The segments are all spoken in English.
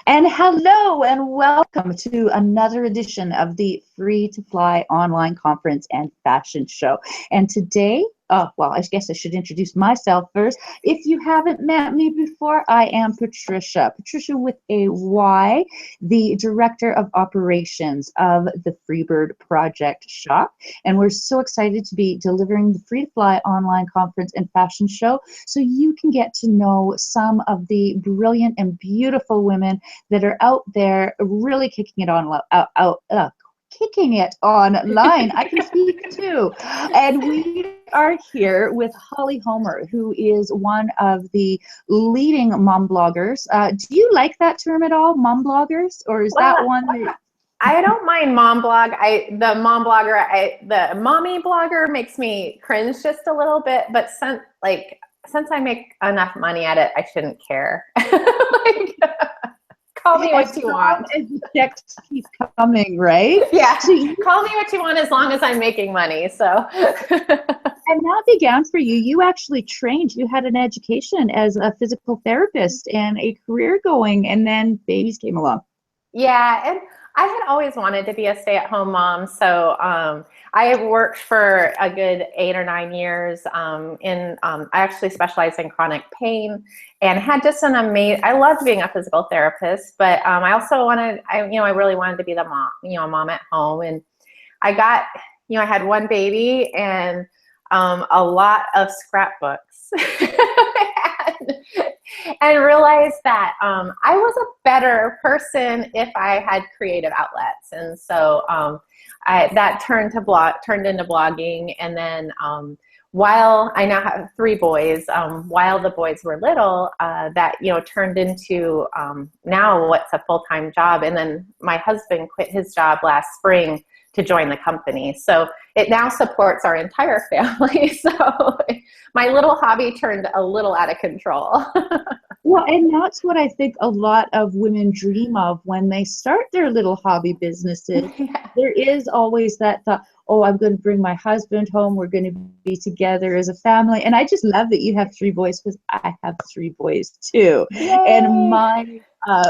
And hello and welcome to another edition of the Free to Fly online conference and fashion show. And today, well, I guess I should introduce myself first. If you haven't met me before, I am Patricia with a Y, the Director of Operations of the Freebird Project Shop. And we're so excited to be delivering the Free to Fly online conference and fashion show so you can get to know some of the brilliant and beautiful women that are out there really kicking it online. I can speak too. And we are here with Holly Homer, who is one of the leading mom bloggers. Do you like that term at all, mom bloggers? Or is that one that... I don't mind mom blog. The mommy blogger makes me cringe just a little bit, but since I make enough money at it, I shouldn't care. Call me what you want. As the checks keep coming, right? Yeah. Call me what you want as long as I'm making money. So. And that began for you. You actually trained. You had an education as a physical therapist and a career going, and then babies came along. Yeah, and I had always wanted to be a stay-at-home mom, so I have worked for a good 8 or 9 years I actually specialized in chronic pain and had just an amazing, I loved being a physical therapist, but I also I really wanted to be the mom, mom at home. And I got, I had one baby and a lot of scrapbooks. And realized that I was a better person if I had creative outlets. And so that turned into blogging. And then while I now have 3 boys, while the boys were little, that, turned into now what's a full-time job. And then my husband quit his job last spring to join the company. So it now supports our entire family. So my little hobby turned a little out of control. Well, and that's what I think a lot of women dream of when they start their little hobby businesses. Yeah. There is always that thought, oh, I'm going to bring my husband home. We're going to be together as a family. And I just love that you have 3 boys, because I have 3 boys too. Yay! And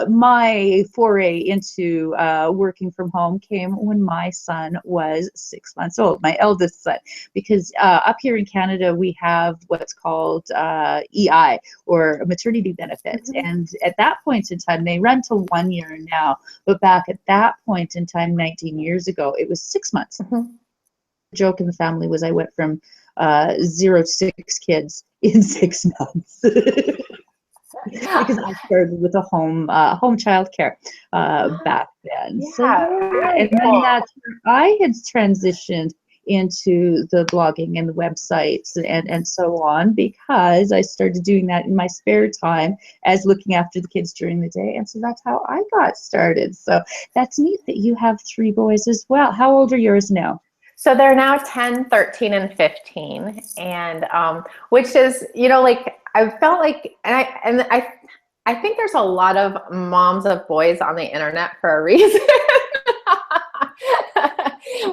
my foray into working from home came when my son was 6 months old, my eldest son, because up here in Canada, we have what's called EI, or maternity benefits. Mm-hmm. And at that point in time, they run to 1 year now, but back at that point in time, 19 years ago, it was 6 months. Mm-hmm. The joke in the family was I went from 0 to 6 kids in 6 months. Because I started with a home child care back then. Yeah, so, and then that's where I had transitioned into the blogging and the websites and so on, because I started doing that in my spare time as looking after the kids during the day. And so that's how I got started. So that's neat that you have 3 boys as well. How old are yours now? So they're now 10, 13, and 15. And which is, I felt like, and I think there's a lot of moms of boys on the internet for a reason.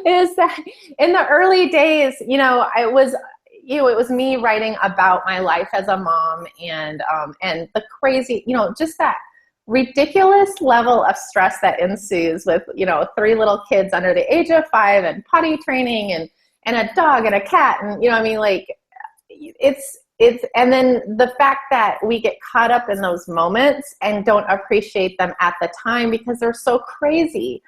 Is that in the early days, it was me writing about my life as a mom and the crazy, just that ridiculous level of stress that ensues with, 3 little kids under the age of 5 and potty training and a dog and a cat. And, and then the fact that we get caught up in those moments and don't appreciate them at the time because they're so crazy.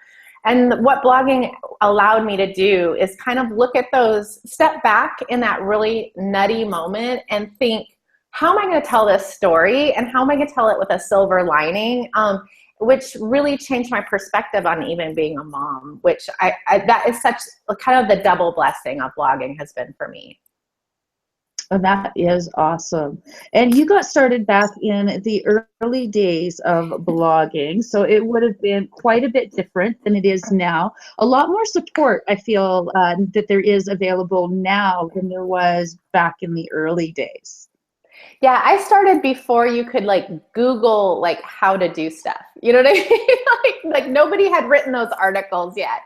And what blogging allowed me to do is kind of look at those, step back in that really nutty moment and think, how am I going to tell this story and how am I going to tell it with a silver lining? Which really changed my perspective on even being a mom, which that is such kind of the double blessing of blogging has been for me. Oh, that is awesome. And you got started back in the early days of blogging, so it would have been quite a bit different than it is now. A lot more support, I feel, that there is available now than there was back in the early days. Yeah, I started before you could Google how to do stuff. You know what I mean? like nobody had written those articles yet.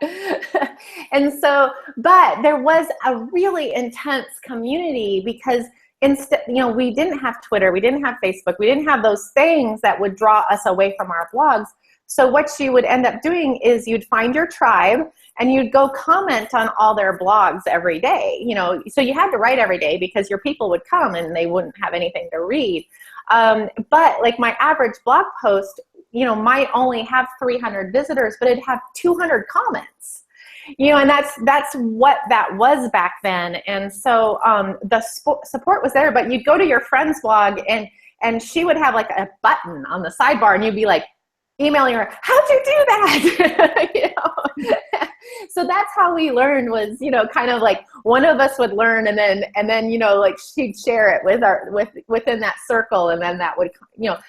And so, but there was a really intense community because instead, we didn't have Twitter, we didn't have Facebook, we didn't have those things that would draw us away from our blogs. So what you would end up doing is you'd find your tribe and you'd go comment on all their blogs every day. So you had to write every day because your people would come and they wouldn't have anything to read. But like my average blog post, might only have 300 visitors, but it'd have 200 comments. And that's what that was back then. And so the support was there, but you'd go to your friend's blog and she would have like a button on the sidebar and you'd be like emailing her, how'd you do that? So that's how we learned was, kind of like one of us would learn and then, like she'd share it within that circle. And then that would,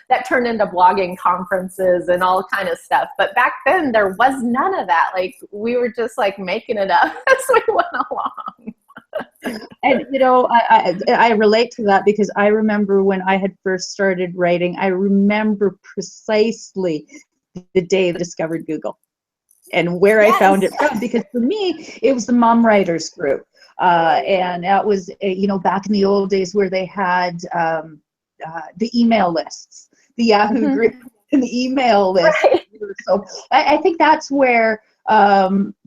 that turned into blogging conferences and all kind of stuff. But back then there was none of that. Like we were just like making it up as we went along. And I relate to that because I remember when I had first started writing, I remember precisely the day I discovered Google and where I found it from, because for me it was the Mom Writers group, and that was back in the old days where they had the email lists, the Yahoo group and the email list. Right. So I think that's where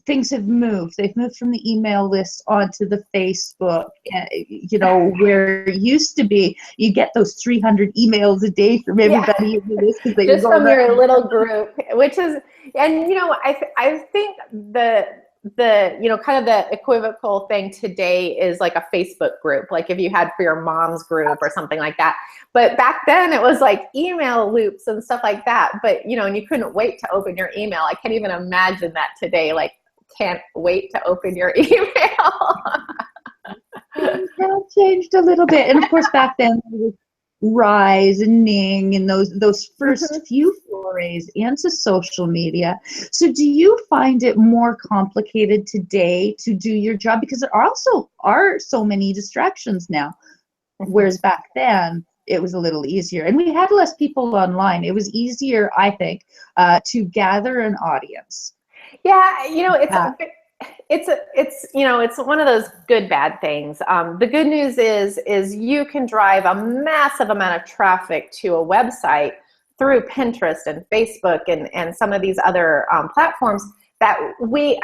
things have moved. They've moved from the email list onto the Facebook, where it used to be you get those 300 emails a day from everybody in the list. Just from your little group, which is, and I think the kind of the equivocal thing today is like a Facebook group, like if you had for your mom's group or something like that. But back then it was like email loops and stuff like that. But, and you couldn't wait to open your email. I can't even imagine that today. Like, can't wait to open your email. Things have changed a little bit. And of course, back then, there was Rise and Ning and those first few forays into social media. So do you find it more complicated today to do your job? Because there also are so many distractions now, whereas back then it was a little easier. And we had less people online. It was easier, I think, to gather an audience. Yeah, it's one of those good, bad things. The good news is you can drive a massive amount of traffic to a website through Pinterest and Facebook and some of these other platforms that we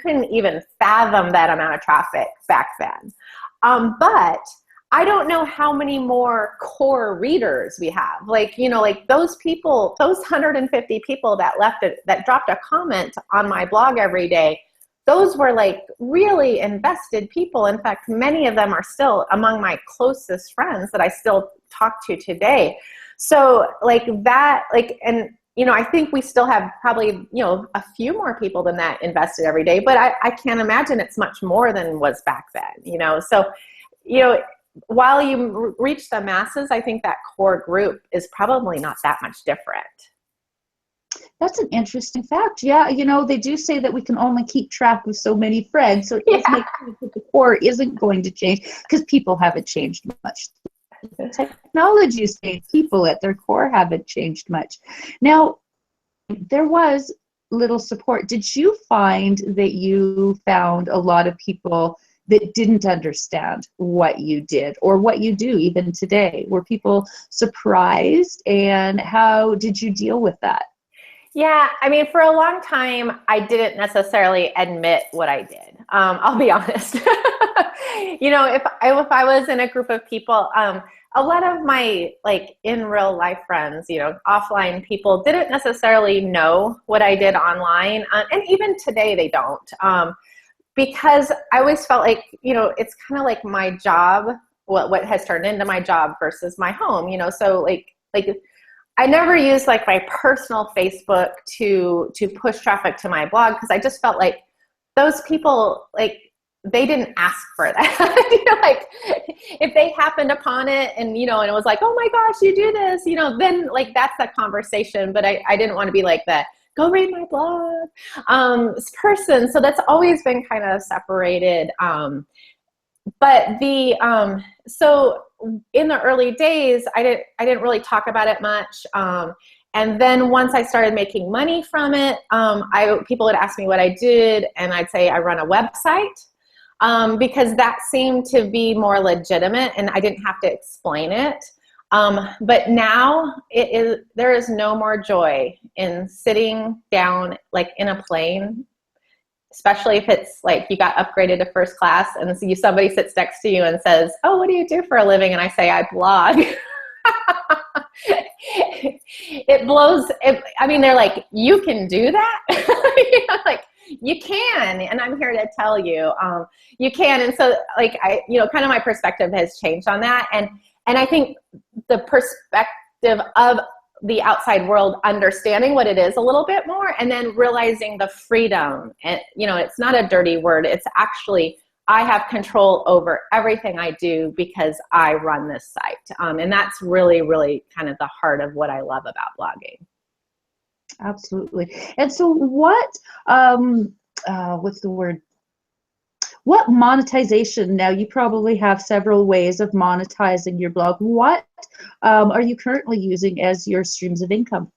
couldn't even fathom that amount of traffic back then. But I don't know how many more core readers we have. Like those people, those 150 people that dropped a comment on my blog every day, those were like really invested people. In fact, many of them are still among my closest friends that I still talk to today. So like that, I think we still have probably, a few more people than that invested every day, but I can't imagine it's much more than was back then, So, while you reach the masses, I think that core group is probably not that much different. That's an interesting fact. Yeah, they do say that we can only keep track of so many friends, so it does make sense that the core isn't going to change because people haven't changed much. Technology is saying people at their core haven't changed much. Now, there was little support. Did you find that you found a lot of people that didn't understand what you did or what you do even today? Were people surprised, and how did you deal with that? Yeah, for a long time, I didn't necessarily admit what I did. I'll be honest. If I was in a group of people, a lot of my in real life friends, offline people didn't necessarily know what I did online. And even today they don't. Because I always felt like, it's kind of like my job, what has turned into my job versus my home, so like I never used my personal Facebook to push traffic to my blog, because I just felt like those people, they didn't ask for that. If they happened upon it and, and it was like, oh my gosh, you do this, then that's a conversation. But I didn't want to be like the go read my blog person. So that's always been kind of separated. But so in the early days, I didn't really talk about it much. And then once I started making money from it, people would ask me what I did, and I'd say I run a website. because that seemed to be more legitimate and I didn't have to explain it. But now there is no more joy in sitting down like in a plane, especially if it's like you got upgraded to first class and so somebody sits next to you and says, "Oh, what do you do for a living?" And I say, "I blog." It blows. I mean, they're like, "You can do that?" You know, like, you can, and I'm here to tell you, you can. And so, like, kind of my perspective has changed on that, and I think the perspective of the outside world understanding what it is a little bit more, and then realizing the freedom. And it's not a dirty word. It's actually, I have control over everything I do because I run this site. And that's really, really kind of the heart of what I love about blogging. Absolutely. And so what's the word? What monetization, now you probably have several ways of monetizing your blog. What are you currently using as your streams of income?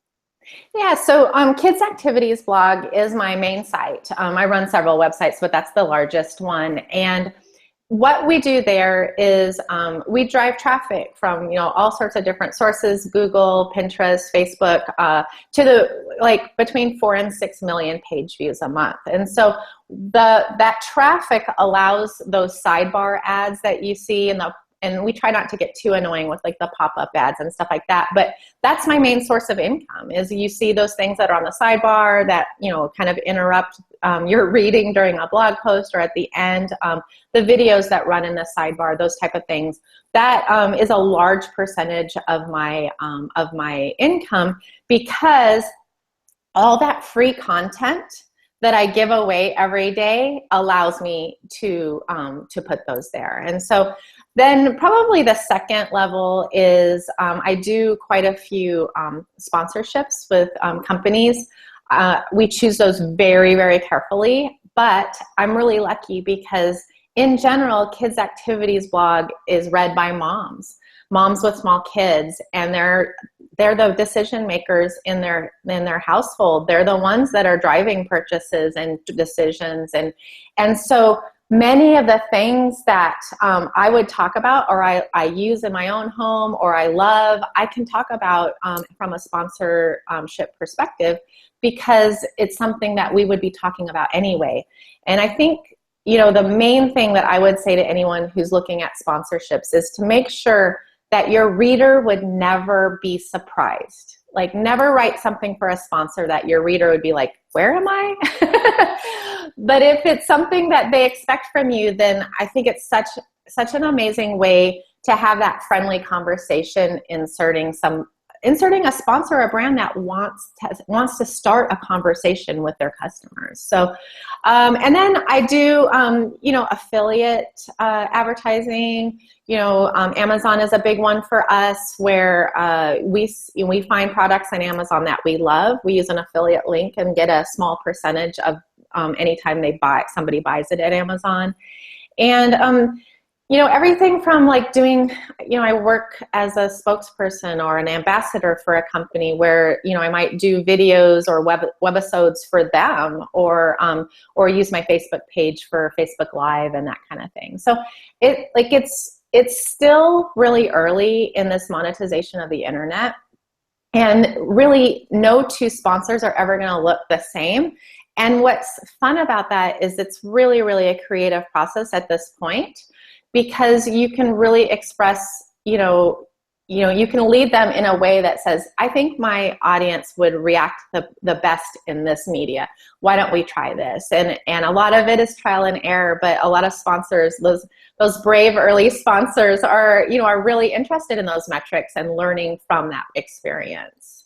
Yeah, so Kids Activities blog is my main site. I run several websites, but that's the largest one. And what we do there is we drive traffic from all sorts of different sources: Google, Pinterest, Facebook, to between 4 and 6 million page views a month. And so that traffic allows those sidebar ads that you see and we try not to get too annoying with like the pop-up ads and stuff like that. But that's my main source of income, is you see those things that are on the sidebar that, kind of interrupt your reading during a blog post, or at the end, the videos that run in the sidebar, those type of things. That is a large percentage of my income, because all that free content that I give away every day allows me to put those there. And so then probably the second level is I do quite a few sponsorships with companies. We choose those very, very carefully, but I'm really lucky because in general, Kids Activities blog is read by moms with small kids, and they're the decision makers in their household. They're the ones that are driving purchases and decisions, and so many of the things that I would talk about, or I use in my own home, or I love, I can talk about from a sponsorship perspective, because it's something that we would be talking about anyway. And I think the main thing that I would say to anyone who's looking at sponsorships is to make sure that your reader would never be surprised. Like, never write something for a sponsor that your reader would be like, "Where am I?" But if it's something that they expect from you, then I think it's such an amazing way to have that friendly conversation, inserting a sponsor, a brand that wants to start a conversation with their customers. So, and then I do, affiliate advertising. Amazon is a big one for us, where we find products on Amazon that we love. We use an affiliate link and get a small percentage of anytime somebody buys it at Amazon. And everything from like doing, I work as a spokesperson or an ambassador for a company where, I might do videos or webisodes for them, or use my Facebook page for Facebook Live and that kind of thing. So it's still really early in this monetization of the internet, and really no two sponsors are ever going to look the same. And what's fun about that is it's really, really a creative process at this point, because you can really express, you can lead them in a way that says, "I think my audience would react the best in this media. Why don't we try this?" And a lot of it is trial and error, but a lot of sponsors, those brave early sponsors are really interested in those metrics and learning from that experience.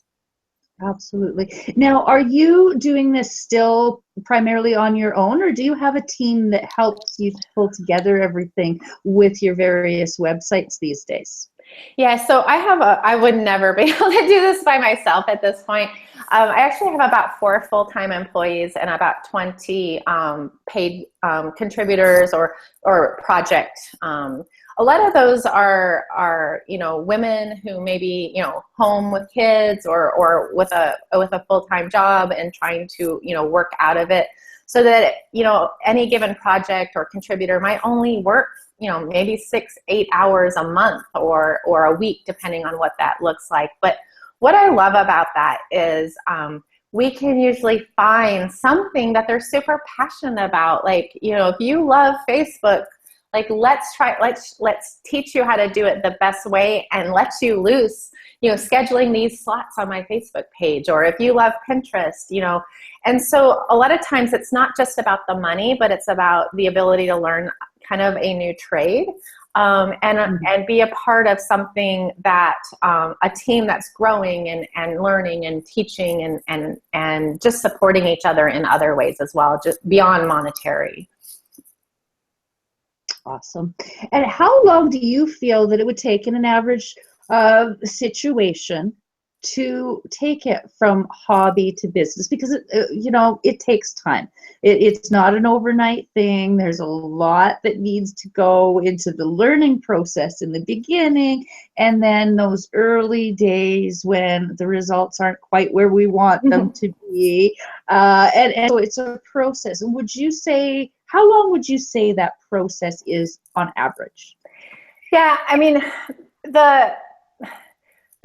Absolutely. Now, are you doing this still primarily on your own, or do you have a team that helps you pull together everything with your various websites these days? Yeah, so I would never be able to do this by myself at this point. I actually have about 4 full-time employees and about 20 paid contributors or project. A lot of those are women who may be home with kids or with a full-time job and trying to work out of it. so that, you know, any given project or contributor might only work, you know, maybe 6-8 hours a month or a week, depending on what that looks like. But what I love about that is we can usually find something that they're super passionate about. Like, you know, if you love Facebook, like, let's teach you how to do it the best way and let you loose, you know, scheduling these slots on my Facebook page. Or if you love Pinterest, you know. And so a lot of times it's not just about the money, but it's about the ability to learn kind of a new trade, and be a part of something that, a team that's growing and learning and teaching and just supporting each other in other ways as well, just beyond monetary. Awesome. And how long do you feel that it would take in an average situation to take it from hobby to business? Because you know, it takes time. It's not an overnight thing. There's a lot that needs to go into the learning process in the beginning, and then those early days when the results aren't quite where we want them to be, and so it's a process. And would you say, how long would you say that process is on average? Yeah, I mean, the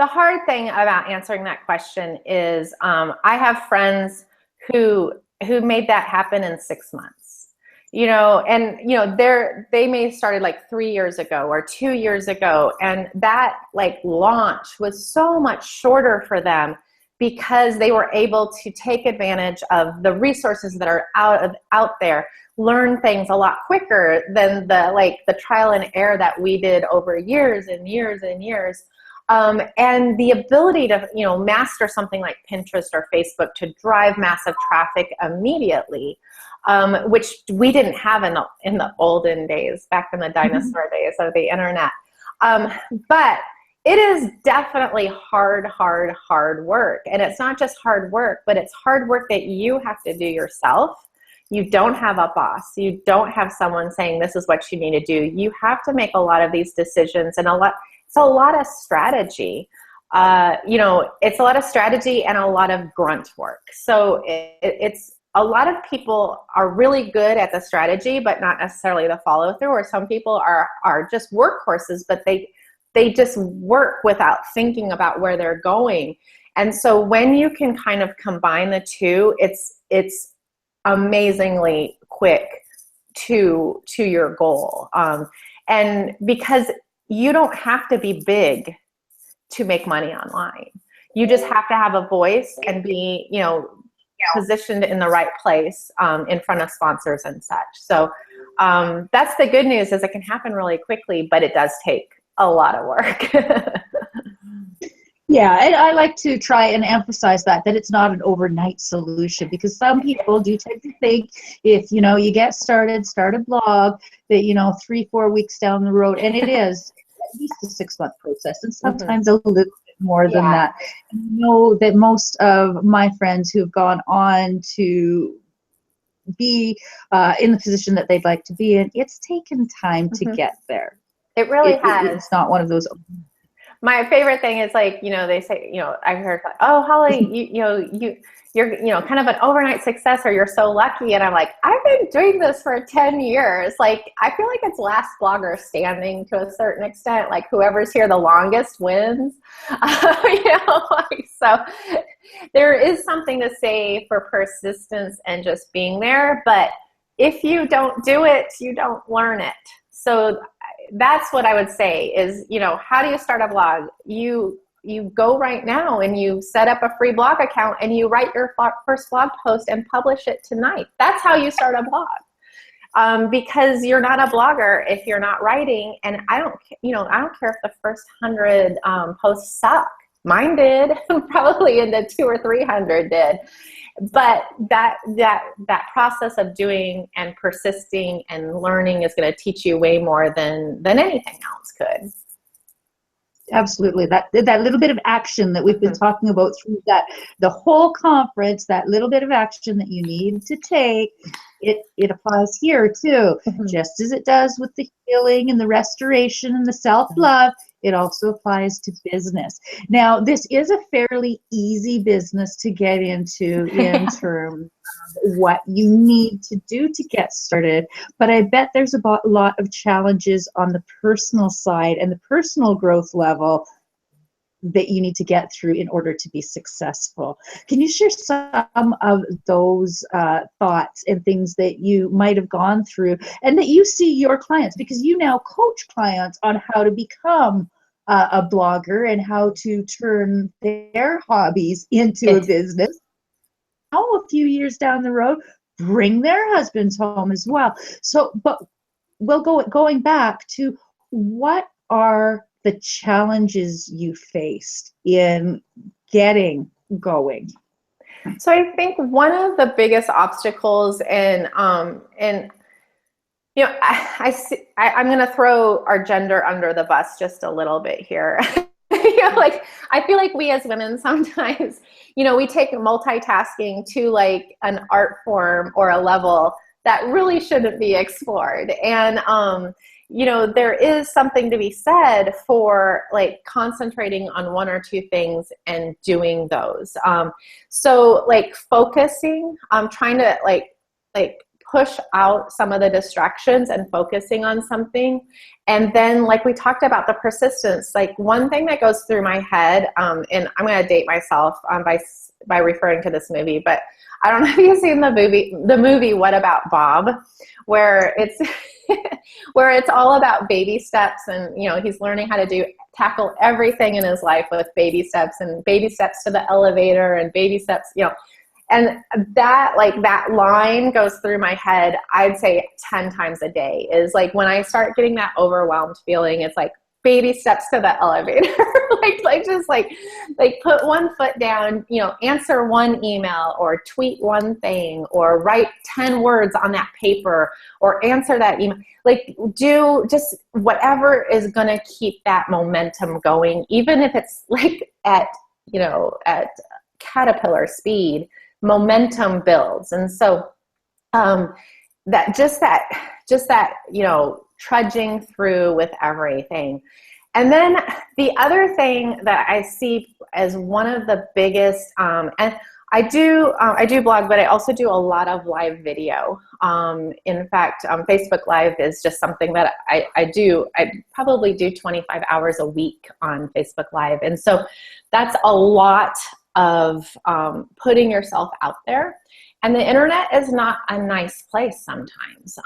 hard thing about answering that question is, I have friends who made that happen in 6 months, you know, and, you know, they may have started like 3 years ago or 2 years ago. And that like launch was so much shorter for them because they were able to take advantage of the resources that are out there, learn things a lot quicker than the trial and error that we did over years and years and years. And the ability to, you know, master something like Pinterest or Facebook to drive massive traffic immediately, which we didn't have in the olden days, back in the dinosaur days of the internet. But it is definitely hard work. And it's not just hard work, but it's hard work that you have to do yourself. You don't have a boss. You don't have someone saying this is what you need to do. You have to make a lot of these decisions, and it's a lot of strategy. You know, it's a lot of strategy and a lot of grunt work. So it's a lot of people are really good at the strategy, but not necessarily the follow through. Or some people are just workhorses, but they just work without thinking about where they're going. And so when you can kind of combine the two, it's amazingly quick to your goal. And because you don't have to be big to make money online. You just have to have a voice and be, you know, positioned in the right place, in front of sponsors and such. So that's the good news, is it can happen really quickly, but it does take a lot of work. Yeah, and I like to try and emphasize that it's not an overnight solution, because some people do tend to think if, you know, you get started, start a blog, that, you know, 3-4 weeks down the road, and it is at least a 6-month process, and sometimes a little bit more than that. And I know that most of my friends who have gone on to be in the position that they'd like to be in, it's taken time to get there. It really has. It's not one of those. My favorite thing is, like, you know, they say, you know, I've heard, oh, Holly, you're, you know, kind of an overnight success, or you're so lucky. And I'm like, I've been doing this for 10 years. Like, I feel like it's last blogger standing to a certain extent. Like, whoever's here the longest wins. You know, like, so there is something to say for persistence and just being there. But if you don't do it, you don't learn it. So that's what I would say is, you know, how do you start a blog? You go right now and you set up a free blog account and you write your first blog post and publish it tonight. That's how you start a blog. Because you're not a blogger if you're not writing. And I don't care if the first 100 posts suck. Mine did. Probably in the 200 or 300 did. But that process of doing and persisting and learning is going to teach you way more than anything else could. Absolutely. That little bit of action that we've been talking about through the whole conference, that little bit of action that you need to take, it applies here too. Just as it does with the healing and the restoration and the self-love, It also applies to business. Now, this is a fairly easy business to get into in terms of what you need to do to get started, but I bet there's a lot of challenges on the personal side and the personal growth level that you need to get through in order to be successful. Can you share some of those thoughts and things that you might have gone through and that you see your clients, because you now coach clients on how to become a blogger and how to turn their hobbies into a business. Now, a few years down the road, bring their husbands home as well. So, but we'll going back to, what are the challenges you faced in getting going? So I think one of the biggest obstacles in you know, I'm going to throw our gender under the bus just a little bit here. You know, like, I feel like we as women sometimes, you know, we take multitasking to like an art form or a level that really shouldn't be explored. And, you know, there is something to be said for like concentrating on one or two things and doing those. So like focusing, trying to like push out some of the distractions and focusing on something. And then like we talked about the persistence, like one thing that goes through my head, and I'm going to date myself by referring to this movie, but I don't know if you've seen the movie What About Bob, where it's where it's all about baby steps, and you know, he's learning how to tackle everything in his life with baby steps, and baby steps to the elevator and baby steps, you know. And that, like, that line goes through my head, I'd say 10 times a day, is like when I start getting that overwhelmed feeling, it's like baby steps to the elevator. like put one foot down, you know, answer one email or tweet one thing or write 10 words on that paper or answer that email. Like, do just whatever is going to keep that momentum going, even if it's like at caterpillar speed. Momentum builds. And so that you know, trudging through with everything. And then the other thing that I see as one of the biggest, and I do blog, but I also do a lot of live video. In fact, Facebook Live is just something that I do. I probably do 25 hours a week on Facebook Live. And so that's a lot of putting yourself out there. And the internet is not a nice place sometimes.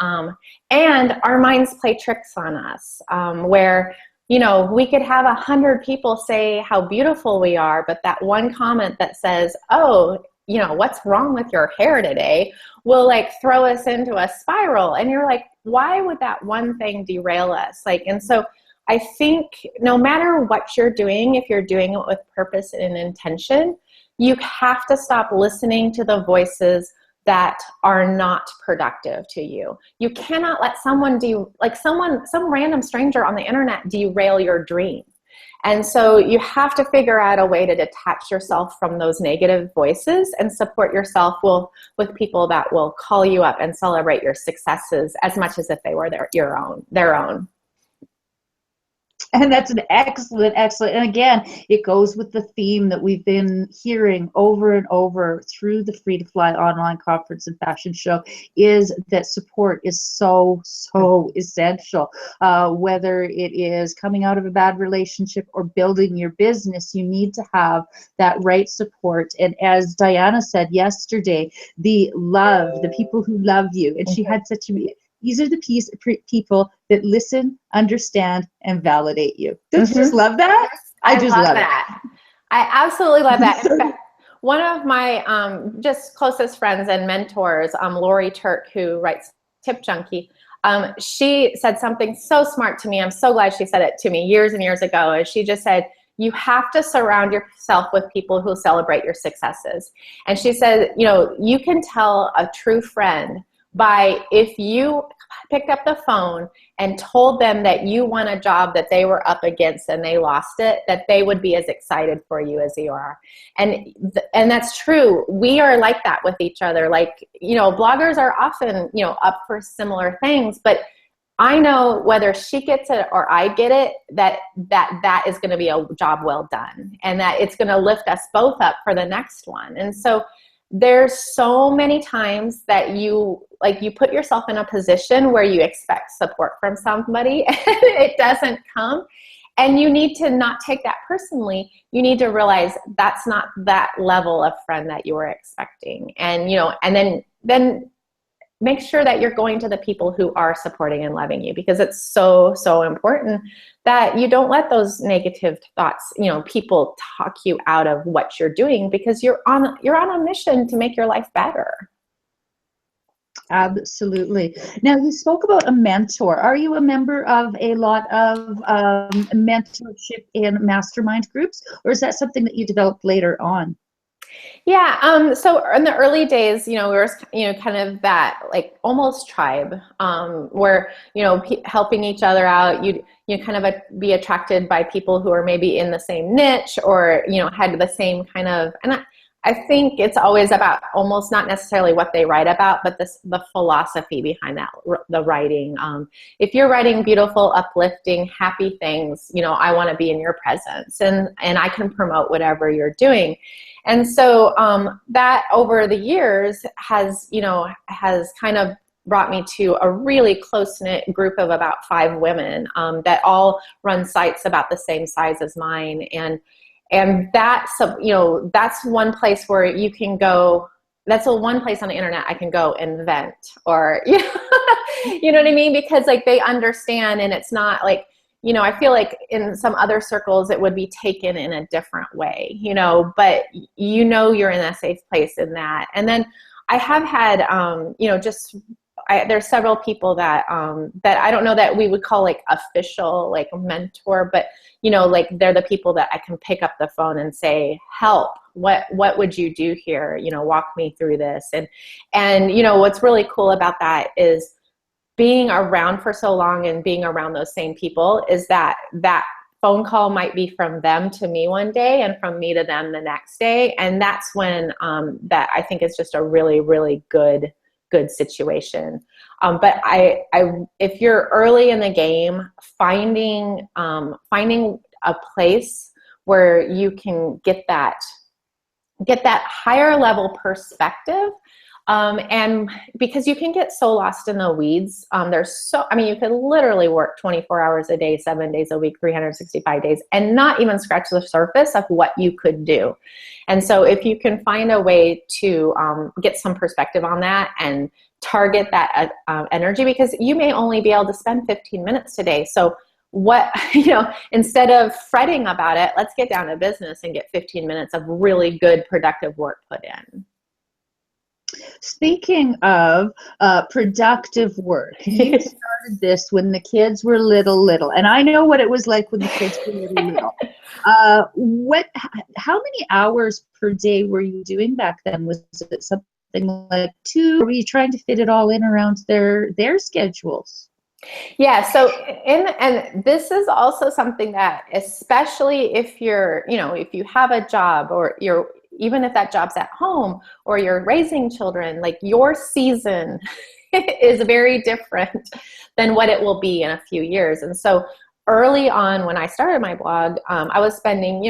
And our minds play tricks on us, where, you know, we could have 100 people say how beautiful we are, but that one comment that says, oh, you know, what's wrong with your hair today, will like throw us into a spiral. And you're like, why would that one thing derail us? Like, and so I think no matter what you're doing, if you're doing it with purpose and intention, you have to stop listening to the voices that are not productive to you. You cannot let some random stranger on the internet derail your dream. And so you have to figure out a way to detach yourself from those negative voices and support yourself with people that will call you up and celebrate your successes as much as if they were their own. And that's an excellent, and again, it goes with the theme that we've been hearing over and over through the Free to Fly online conference and fashion show, is that support is so essential. Whether it is coming out of a bad relationship or building your business, you need to have that right support. And as Diana said yesterday, the people who love you, and she had such a, these are the people that listen, understand, and validate you. Don't you just love that? I just love that. I absolutely love that. In fact, one of my just closest friends and mentors, Lori Turk, who writes Tip Junkie, she said something so smart to me. I'm so glad she said it to me years and years ago. And she just said, you have to surround yourself with people who celebrate your successes. And she said, you know, you can tell a true friend by if you picked up the phone and told them that you won a job that they were up against and they lost it, that they would be as excited for you as you are. And that's true. We are like that with each other. Like, you know, bloggers are often, you know, up for similar things, but I know whether she gets it or I get it, that is going to be a job well done, and that it's going to lift us both up for the next one. And so there's so many times that you put yourself in a position where you expect support from somebody and it doesn't come. And you need to not take that personally. You need to realize that's not that level of friend that you were expecting. And, and then make sure that you're going to the people who are supporting and loving you, because it's so, so important that you don't let those negative thoughts, people talk you out of what you're doing, because you're on a mission to make your life better. Absolutely. Now, you spoke about a mentor. Are you a member of a lot of mentorship and mastermind groups, or is that something that you developed later on? Yeah. So in the early days, we were, kind of that like almost tribe, where, helping each other out. You kind of be attracted by people who are maybe in the same niche, or, had the same kind of, and I think it's always about almost not necessarily what they write about, but the philosophy behind that, the writing. If you're writing beautiful, uplifting, happy things, I want to be in your presence, and I can promote whatever you're doing. And so that over the years has kind of brought me to a really close-knit group of about 5 women that all run sites about the same size as mine. And that's, that's one place where you can go. That's the one place on the internet I can go and vent, or, you know what I mean? Because like they understand, and it's not like, I feel like in some other circles it would be taken in a different way, but you're in a safe place in that. And then I have had, there's several people that I don't know that we would call like official, like mentor, but like they're the people that I can pick up the phone and say, help, what would you do here? Walk me through this. And what's really cool about that is being around for so long and being around those same people is that phone call might be from them to me one day and from me to them the next day. And that's when that I think is just a really, really good situation. But if you're early in the game, finding a place where you can get that higher level perspective, and because you can get so lost in the weeds, you could literally work 24 hours a day, 7 days a week, 365 days, and not even scratch the surface of what you could do. And so if you can find a way to get some perspective on that and target that energy, because you may only be able to spend 15 minutes today. So instead of fretting about it, let's get down to business and get 15 minutes of really good, productive work put in. Speaking of productive work, you started this when the kids were little, and I know what it was like when the kids were little. How many hours per day were you doing back then? Was it something like 2, or were you trying to fit it all in around their schedules? Yeah. So, and this is also something that, especially if you're, if you have a job, or even if that job's at home, or you're raising children, like your season is very different than what it will be in a few years. And so early on when I started my blog, I was spending,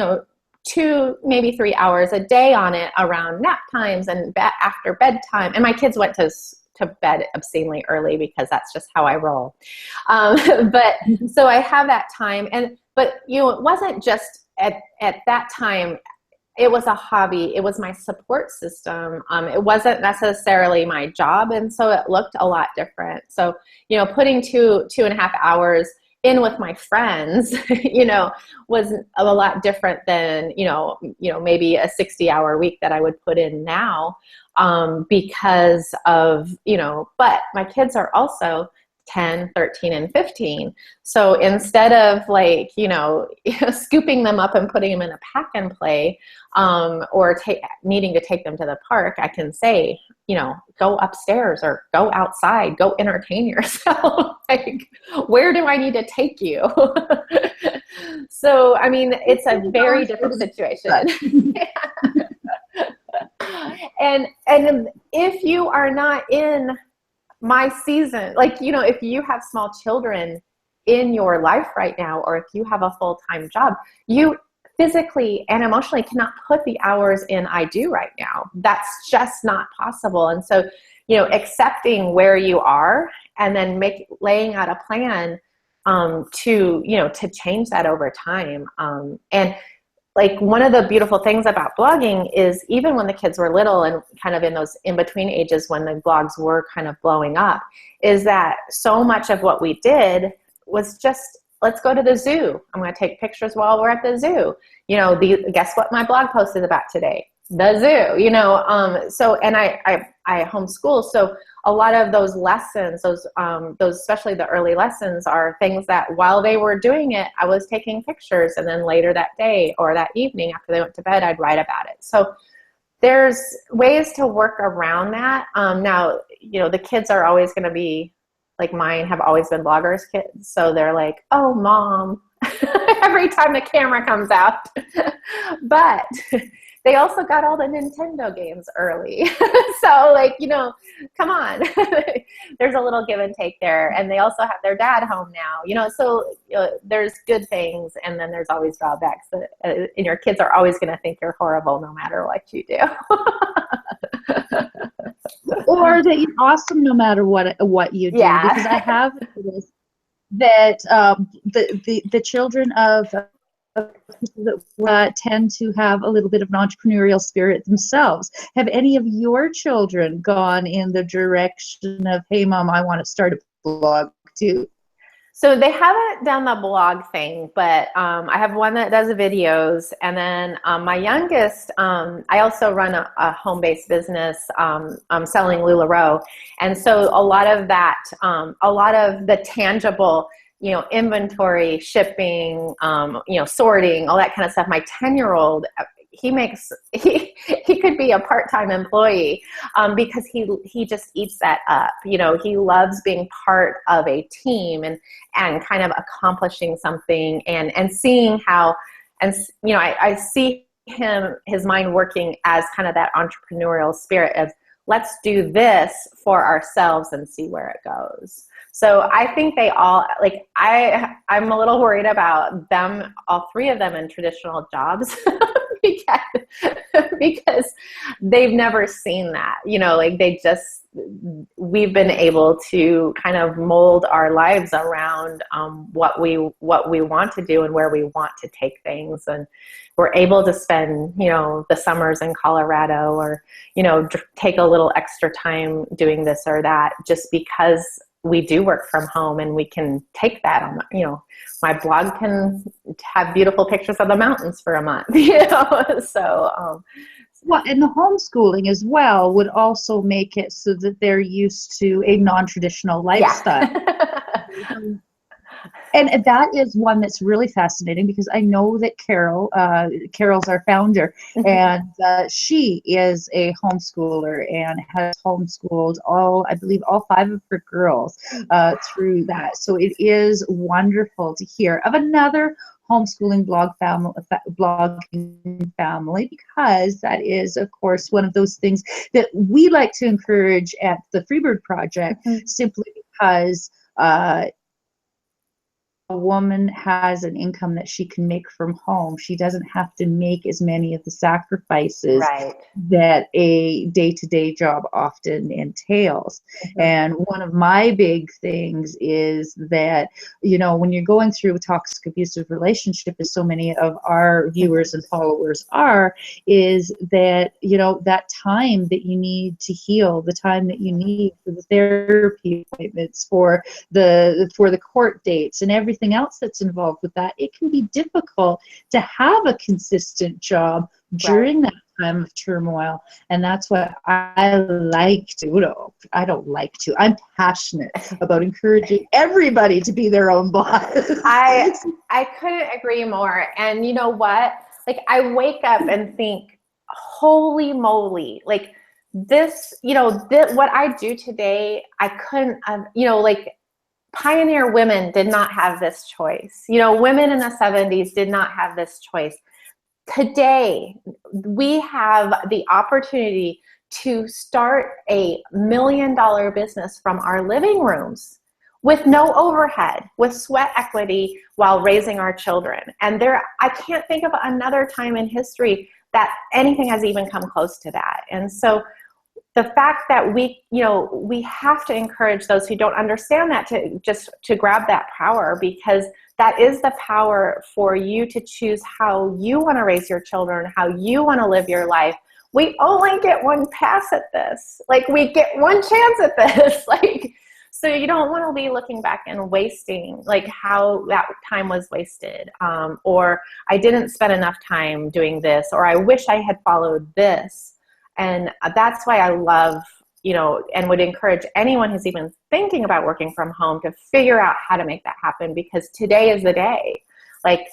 2, maybe 3 hours a day on it around nap times and after bedtime. And my kids went to bed obscenely early because that's just how I roll. But so I have that time, but it wasn't just at that time. It was a hobby. It was my support system. It wasn't necessarily my job. And so it looked a lot different. So, putting 2.5 hours in with my friends, was a lot different than, maybe a 60-hour week that I would put in now, because of, but my kids are also 10, 13, and 15. So instead of scooping them up and putting them in a pack and play, or needing to take them to the park, I can say, go upstairs or go outside, go entertain yourself. Where do I need to take you? So, it's a very different situation. And if you are not in my season, like, you know, if you have small children in your life right now, or if you have a full-time job, you physically and emotionally cannot put the hours in I do right now. That's just not possible. And so, you know, accepting where you are and then laying out a plan to, you know, to change that over time. And like, one of the beautiful things about blogging is, even when the kids were little and kind of in those in-between ages when the blogs were kind of blowing up, is that so much of what we did was just, let's go to the zoo. I'm going to take pictures while we're at the zoo. You know, guess what my blog post is about today? The zoo, you know. So, and I homeschool. So a lot of those lessons, those especially the early lessons, are things that while they were doing it, I was taking pictures, and then later that day or that evening after they went to bed, I'd write about it. So there's ways to work around that. Now, you know, the kids are always going to be, like, mine have always been bloggers kids. So they're like, oh, mom, every time the camera comes out. But they also got all the Nintendo games early. So, like, you know, come on. There's a little give and take there. And they also have their dad home now, you know. So there's good things, and then there's always drawbacks. And your kids are always going to think you're horrible no matter what you do. Or that you're awesome no matter what you do. Yeah. Because I have noticed that the children of people that tend to have a little bit of an entrepreneurial spirit themselves. Have any of your children gone in the direction of, hey, Mom, I want to start a blog too? So they haven't done the blog thing, but I have one that does videos, and then my youngest, I also run a home-based business. I'm selling LuLaRoe, and so a lot of that, a lot of the tangible, you know, inventory, shipping, you know, sorting, all that kind of stuff. My 10-year-old, he could be a part-time employee because he just eats that up. You know, he loves being part of a team and kind of accomplishing something and seeing how, and, you know, I see his mind working as kind of that entrepreneurial spirit of, let's do this for ourselves and see where it goes. So I think they all, like, I'm a little worried about them, all three of them, in traditional jobs because they've never seen that, you know, like, we've been able to kind of mold our lives around what we want to do and where we want to take things. And we're able to spend, you know, the summers in Colorado, or, you know, take a little extra time doing this or that, just because we do work from home, and we can take that on, you know, my blog can have beautiful pictures of the mountains for a month, you know. So well, and the homeschooling as well would also make it so that they're used to a non-traditional lifestyle. Yeah. And that is one that's really fascinating, because I know that Carol's our founder, and she is a homeschooler and has homeschooled I believe all 5 of her girls through that. So it is wonderful to hear of another homeschooling blogging family, because that is, of course, one of those things that we like to encourage at the Freebird Project, simply because a woman has an income that she can make from home. She doesn't have to make as many of the sacrifices that a day-to-day job often entails. And one of my big things is that, you know, when you're going through a toxic abusive relationship, as so many of our viewers and followers are, is that, you know, that time that you need to heal, the time that you need for the therapy appointments, for the court dates and everything else that's involved with that, it can be difficult to have a consistent job during that time of turmoil. And that's what I like to, no, I don't like to, I'm passionate about encouraging everybody to be their own boss. I couldn't agree more. And you know what? Like, I wake up and think, holy moly, like, this, you know, what I do today, I couldn't, you know, like, pioneer women did not have this choice. You know, women in the 70s did not have this choice. Today, we have the opportunity to start $1 million business from our living rooms with no overhead, with sweat equity while raising our children. And I can't think of another time in history that anything has even come close to that. And so the fact that we have to encourage those who don't understand that to grab that power, because that is the power for you to choose how you want to raise your children, how you want to live your life. We only get one pass at this. Like, we get one chance at this. Like, so you don't want to be looking back and wasting, like, how that time was wasted, or I didn't spend enough time doing this, or I wish I had followed this. And that's why I love, and would encourage anyone who's even thinking about working from home to figure out how to make that happen, because today is the day. Like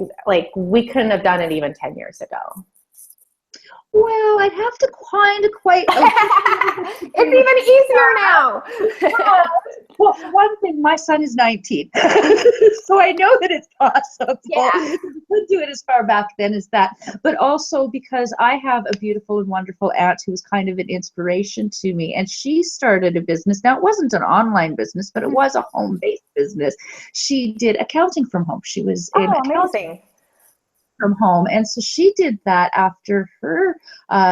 we couldn't have done it even 10 years ago. Well, I'd have to find It's even easier now. Well, for one thing, my son is 19, so I know that it's possible. Yeah. We could do it as far back then as that, but also because I have a beautiful and wonderful aunt who was kind of an inspiration to me, and she started a business. Now, it wasn't an online business, but it was a home-based business. She did accounting from home. She was in amazing. From home, and so she did that after her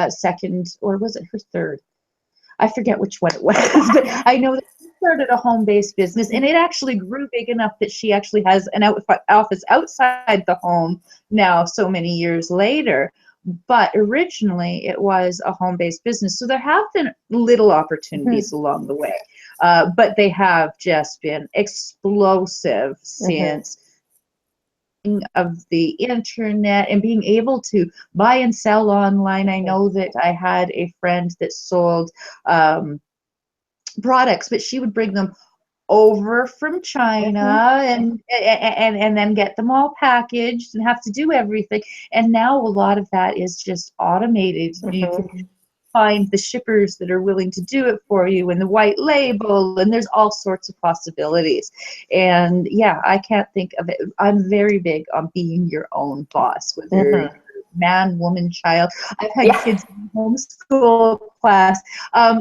second, or was it her third? I forget which one it was, but I know that she started a home-based business, and it actually grew big enough that she actually has an office outside the home now, so many years later. But originally, it was a home-based business, so there have been little opportunities along the way, but they have just been explosive since of the internet and being able to buy and sell online. I know that I had a friend that sold products, but she would bring them over from China and then get them all packaged and have to do everything. And now a lot of that is just automated. You can find the shippers that are willing to do it for you, and the white label, and there's all sorts of possibilities. And yeah, I can't think of it. I'm very big on being your own boss, whether you're man, woman, child. I've had kids in homeschool class.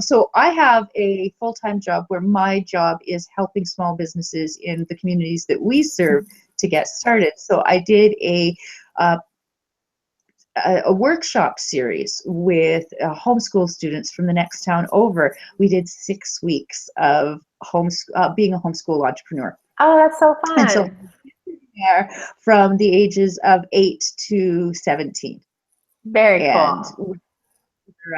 So I have a full-time job where my job is helping small businesses in the communities that we serve to get started. So I did a workshop series with homeschool students from the next town over. We did 6 weeks of being a homeschool entrepreneur. Oh, that's so fun. And so there from the ages of 8 to 17. Very cool.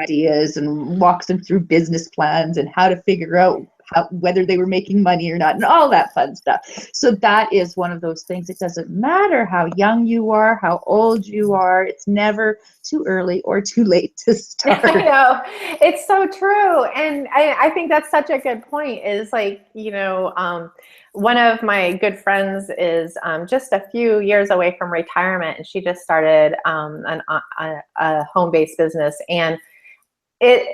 Ideas and walk them through business plans and how to figure out whether they were making money or not, and all that fun stuff. So that is one of those things. It doesn't matter how young you are, how old you are. It's never too early or too late to start. I know. It's so true. And I think that's such a good point, is like, one of my good friends is just a few years away from retirement, and she just started a home-based business. And it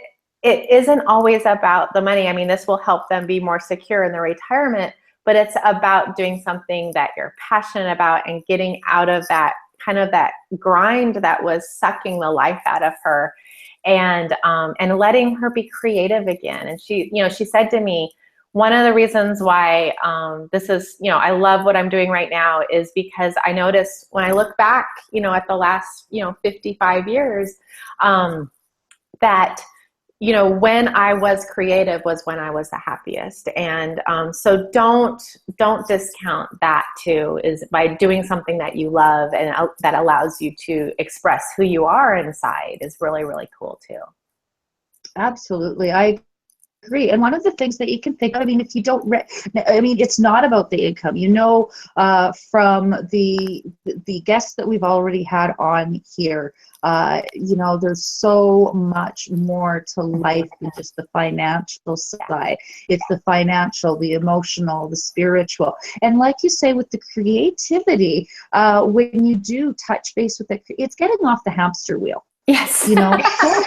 isn't always about the money. I mean, this will help them be more secure in their retirement, but it's about doing something that you're passionate about and getting out of that kind of that grind that was sucking the life out of her, and letting her be creative again. And she said to me, one of the reasons why this is, I love what I'm doing right now is because I noticed when I look back, at the last, 55 years, that, when I was creative was when I was the happiest. And so don't discount that too, is by doing something that you love and that allows you to express who you are inside is really, really cool too. Absolutely. I agree. And one of the things that you can think of, if you don't, it's not about the income, from the guests that we've already had on here, there's so much more to life than just the financial side. It's the financial, the emotional, the spiritual. And like you say, with the creativity, when you do touch base with it, it's getting off the hamster wheel. Yes. So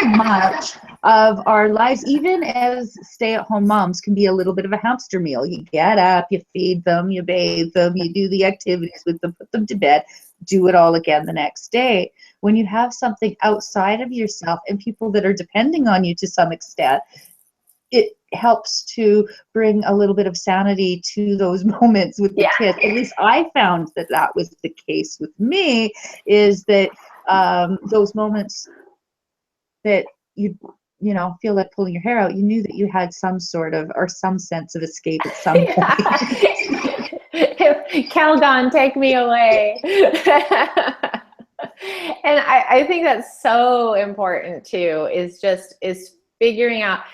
much of our lives, even as stay-at-home moms, can be a little bit of a hamster wheel. You get up, you feed them, you bathe them, you do the activities with them, put them to bed. do it all again the next day. When you have something outside of yourself and people that are depending on you to some extent, it helps to bring a little bit of sanity to those moments with the kids. At least I found that that was the case with me, is that those moments that you feel like pulling your hair out, you knew that you had some sort of, or some sense of escape at some point. Calgon, take me away. And I think that's so important too, is figuring out,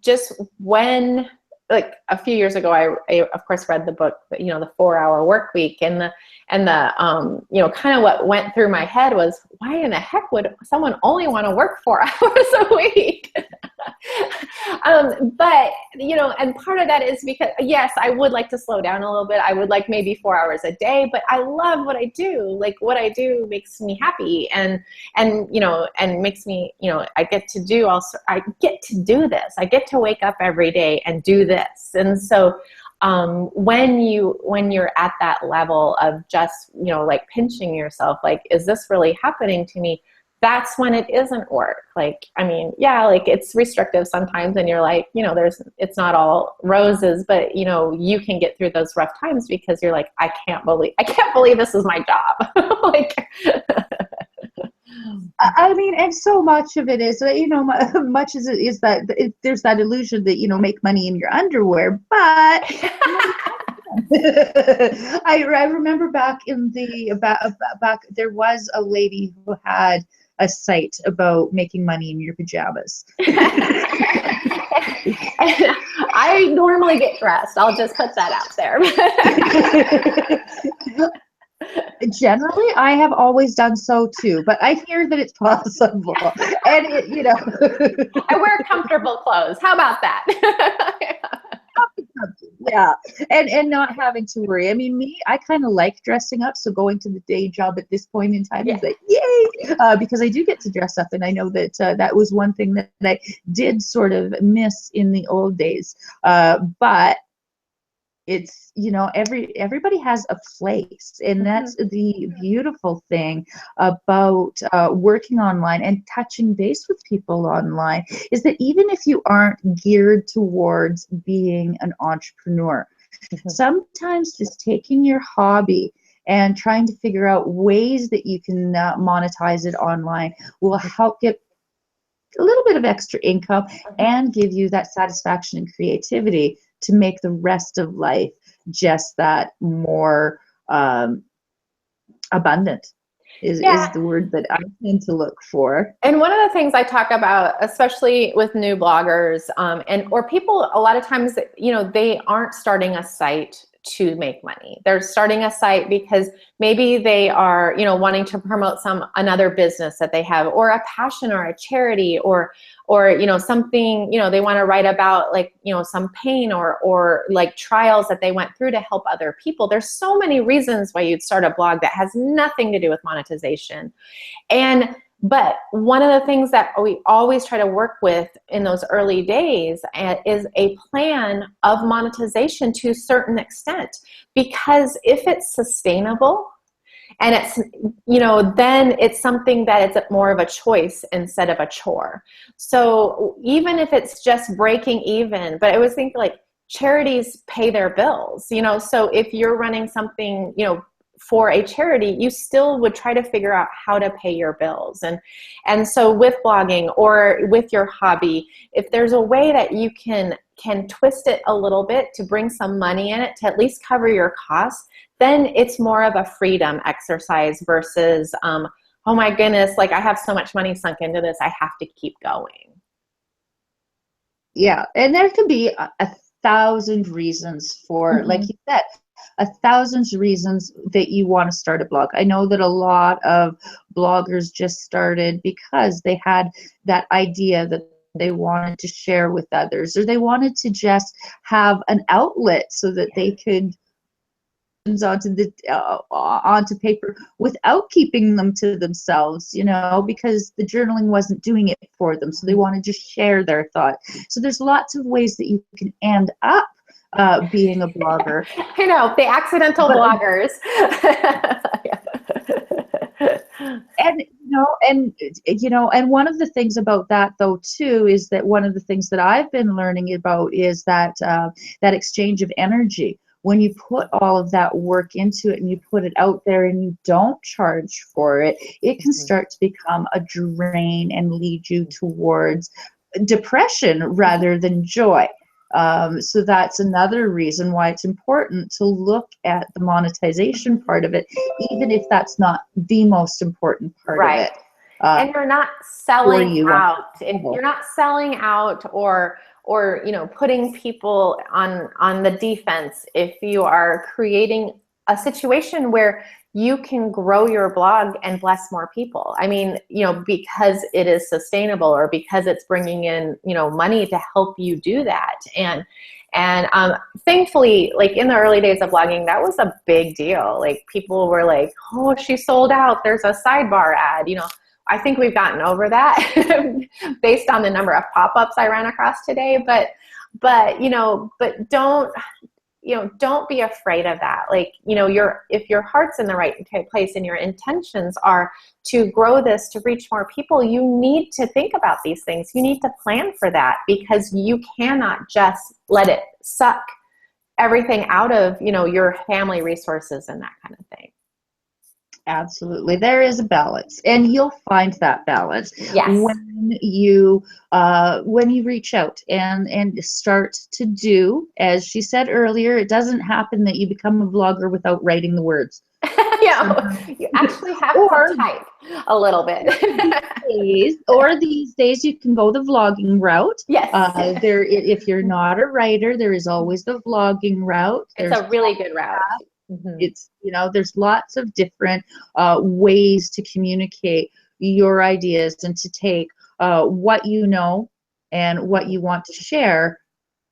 just when, like a few years ago, I of course read the book, the 4-Hour Work Week, and the kind of what went through my head was, why in the heck would someone only want to work 4 hours a week? But, and part of that is because, yes, I would like to slow down a little bit. I would like maybe 4 hours a day, but I love what I do. Like, what I do makes me happy, and makes me, I get to do this. I get to wake up every day and do this. And so, when you're at that level of just, like pinching yourself, like, is this really happening to me? That's when it isn't work. Like, I mean, yeah, like it's restrictive sometimes, and you're like, it's not all roses, but you can get through those rough times because you're like, I can't believe this is my job. Like, I mean, and so much of it is, much as it is that there's that illusion that, make money in your underwear, but I remember back in back there was a lady who had a site about making money in your pajamas. I normally get dressed. I'll just put that out there. Generally, I have always done so too, but I hear that it's possible. And I wear comfortable clothes. How about that? Yeah, and not having to worry. I mean, I kind of like dressing up, so going to the day job at this point in time is like, yay, because I do get to dress up, and I know that that was one thing that I did sort of miss in the old days. But it's, everybody has a place, and that's the beautiful thing about working online and touching base with people online, is that even if you aren't geared towards being an entrepreneur, sometimes just taking your hobby and trying to figure out ways that you can monetize it online will help get a little bit of extra income and give you that satisfaction and creativity to make the rest of life just that more abundant is the word that I tend to look for. And one of the things I talk about, especially with new bloggers, or people, a lot of times, they aren't starting a site to make money. They're starting a site because maybe they are, wanting to promote another business that they have, or a passion, or a charity, or something, they want to write about, like, some pain or like trials that they went through to help other people. There's so many reasons why you'd start a blog that has nothing to do with monetization. But one of the things that we always try to work with in those early days is a plan of monetization to a certain extent, because if it's sustainable, and it's, then it's something that is more of a choice instead of a chore. So even if it's just breaking even, but I always think, like, charities pay their bills, so if you're running something, for a charity, you still would try to figure out how to pay your bills. And so with blogging or with your hobby, if there's a way that you can twist it a little bit to bring some money in it to at least cover your costs, then it's more of a freedom exercise versus, oh my goodness, like, I have so much money sunk into this, I have to keep going. Yeah, and there could be a thousand reasons for, like you said, 1,000 reasons that you want to start a blog. I know that a lot of bloggers just started because they had that idea that they wanted to share with others, or they wanted to just have an outlet so that they could onto paper without keeping them to themselves, because the journaling wasn't doing it for them, so they want to just share their thought. So there's lots of ways that you can end up being a blogger. I know, the accidental bloggers. And one of the things about that though too is that one of the things that I've been learning about is that that exchange of energy. When you put all of that work into it and you put it out there and you don't charge for it, it can start to become a drain and lead you towards depression rather than joy. So that's another reason why it's important to look at the monetization part of it, even if that's not the most important part of it. And you're not selling out. If you're not selling out or putting people on the defense, if you are creating a situation where you can grow your blog and bless more people. I mean, because it is sustainable or because it's bringing in, money to help you do that. And thankfully, like in the early days of blogging, that was a big deal. Like people were like, oh, she sold out. There's a sidebar ad, I think we've gotten over that based on the number of pop-ups I ran across today. But don't be afraid of that. Like, if your heart's in the right place and your intentions are to grow this, to reach more people, you need to think about these things. You need to plan for that because you cannot just let it suck everything out of, your family resources and that kind of thing. Absolutely. There is a balance, and you'll find that balance when you reach out and start to do, as she said earlier, it doesn't happen that you become a blogger without writing the words. You actually have to type a little bit. These days you can go the vlogging route. Yes. If you're not a writer, there is always the vlogging route. It's a really good route. It's, there's lots of different ways to communicate your ideas and to take what you know and what you want to share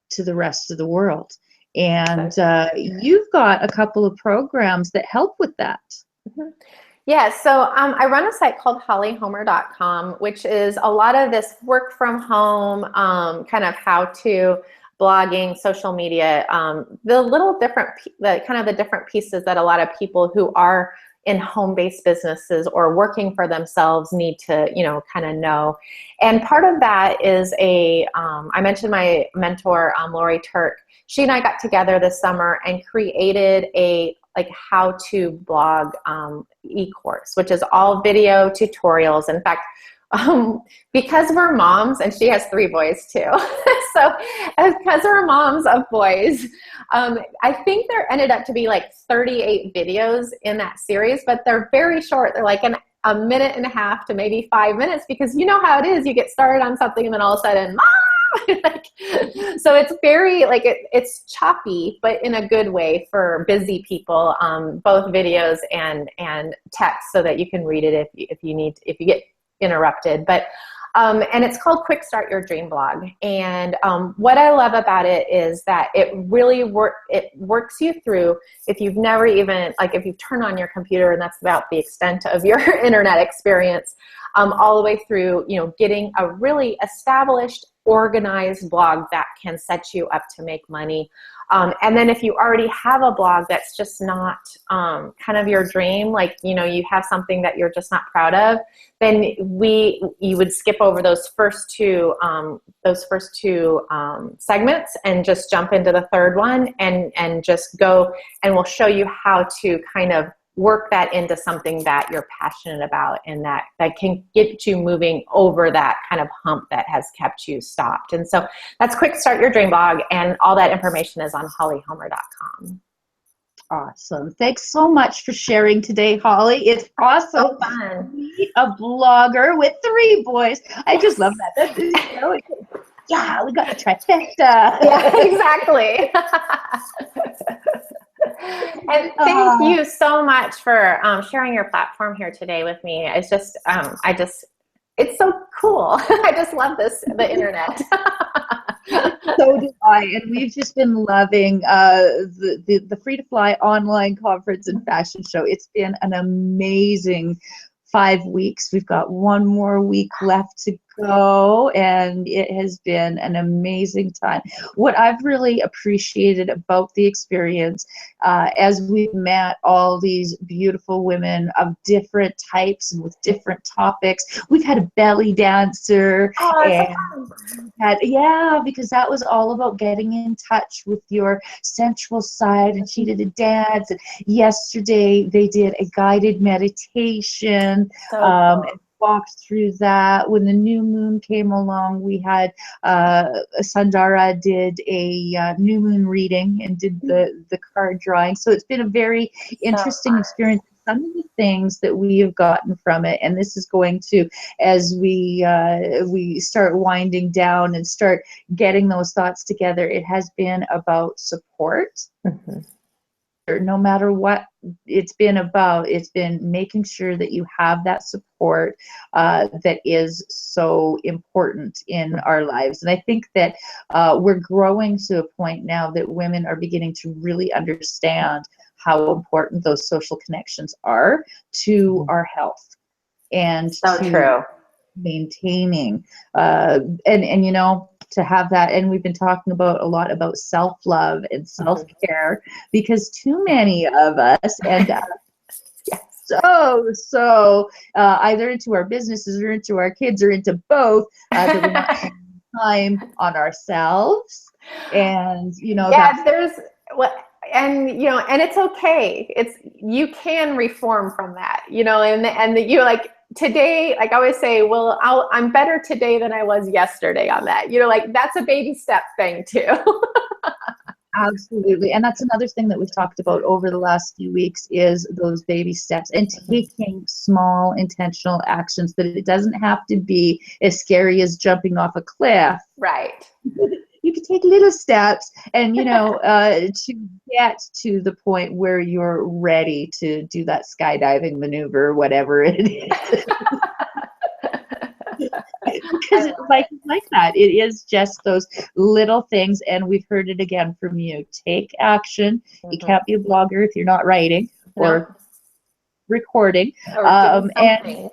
to the rest of the world. And you've got a couple of programs that help with that. Yeah, so I run a site called hollyhomer.com, which is a lot of this work from home, kind of how-to blogging, social media, the different pieces that a lot of people who are in home-based businesses or working for themselves need to, kind of know. And part of that is I mentioned my mentor, Lori Turk. She and I got together this summer and created a how to blog e-course, which is all video tutorials. In fact, because we're moms, and she has 3 boys too. So because we're moms of boys, I think there ended up to be like 38 videos in that series, but they're very short. They're like a minute and a half to maybe 5 minutes, because you know how it is. You get started on something and then all of a sudden, Mom! So it's very it's choppy, but in a good way for busy people, both videos and text, so that you can read it if you get interrupted. But and it's called Quick Start Your Dream Blog. And what I love about it is that it really works you through, if you've never even, if you turn on your computer, and that's about the extent of your internet experience, all the way through, getting a really established, organized blog that can set you up to make money. And then if you already have a blog that's just not kind of your dream, you have something that you're just not proud of, then you would skip over those first two segments and just jump into the third one and just go, and we'll show you how to kind of work that into something that you're passionate about, and that can get you moving over that kind of hump that has kept you stopped. And so that's Quick Start Your Dream Blog, and all that information is on hollyhomer.com. Awesome. Thanks so much for sharing today, Holly. It's awesome so fun to meet a blogger with 3 boys. I just love that. Yeah, we got a trifecta. Yeah, exactly. And thank you so much for sharing your platform here today with me. It's just, it's so cool. I just love the internet. So do I. And we've just been loving the Free to Fly online conference and fashion show. It's been an amazing 5 weeks. We've got one more week left to go, and it has been an amazing time. What I've really appreciated about the experience, as we've met all these beautiful women of different types and with different topics, we've had a belly dancer, and because that was all about getting in touch with your sensual side, and she did a dance, and yesterday they did a guided meditation. And walked through that. When the new moon came along, we had Sandara did a new moon reading and did the card drawing. So it's been a very interesting experience. Some of the things that we have gotten from it, and this is going to, as we start winding down and start getting those thoughts together, it has been about support. Mm-hmm. No matter what it's been about, it's been making sure that you have that support that is so important in our lives. And I think that we're growing to a point now that women are beginning to really understand how important those social connections are to our health and to maintaining and you know, to have that. And we've been talking about a lot about self-love and self-care, because too many of us end up so either into our businesses or into our kids or into both, that we're not spending time on ourselves. And you know, and you know, and it's okay. You can reform from that, you know, and you like today, like I always say, well, I'm better today than I was yesterday on that. You know, like that's a baby step thing too. Absolutely. And that's another thing that we've talked about over the last few weeks is those baby steps and taking small intentional actions, that it doesn't have to be as scary as jumping off a cliff. Right. You can take little steps and, you know, to get to the point where you're ready to do that skydiving maneuver, or whatever it is. Because it's like that. It is just those little things. And we've heard it again from you. Take action. You can't be a blogger if you're not writing or recording. Or and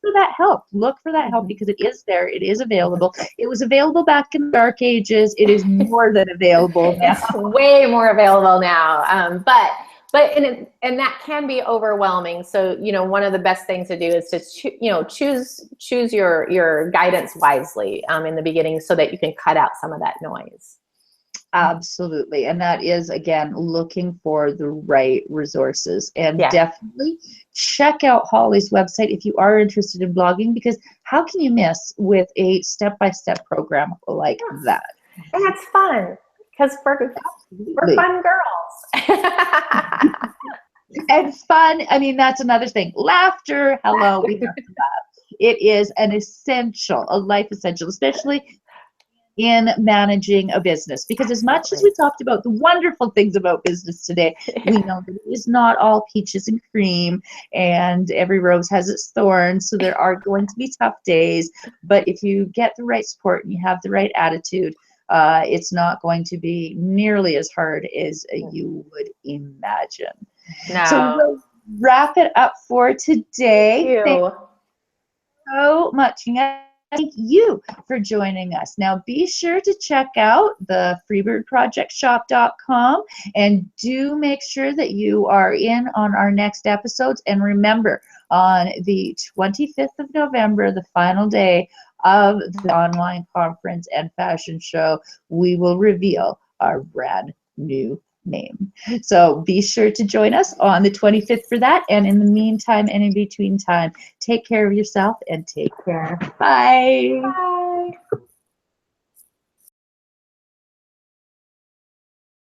for that help. Look for that help, because it is there. It is available. It was available back in the dark ages. It is more than available now. It's way more available now. And that can be overwhelming. So, you know, one of the best things to do is to choose your guidance wisely in the beginning, so that you can cut out some of that noise. Absolutely. And that is, again, looking for the right resources. And definitely check out Holly's website if you are interested in blogging, because how can you miss with a step-by-step program like that? And that's fun, because we're fun girls. And fun, I mean, that's another thing. Laughter, hello, we have to laugh. It is a life essential, especially in managing a business, because as much as we talked about the wonderful things about business today, we know that it is not all peaches and cream, and every rose has its thorns. So there are going to be tough days, but if you get the right support and you have the right attitude, it's not going to be nearly as hard as you would imagine. No. So we'll wrap it up for today. Thank you so much. Thank you for joining us. Now be sure to check out the freebirdprojectshop.com, and do make sure that you are in on our next episodes. And remember, on the 25th of November, the final day of the online conference and fashion show, we will reveal our brand new name. So be sure to join us on the 25th for that. And in the meantime and in between time, take care of yourself and take care. Bye. Bye.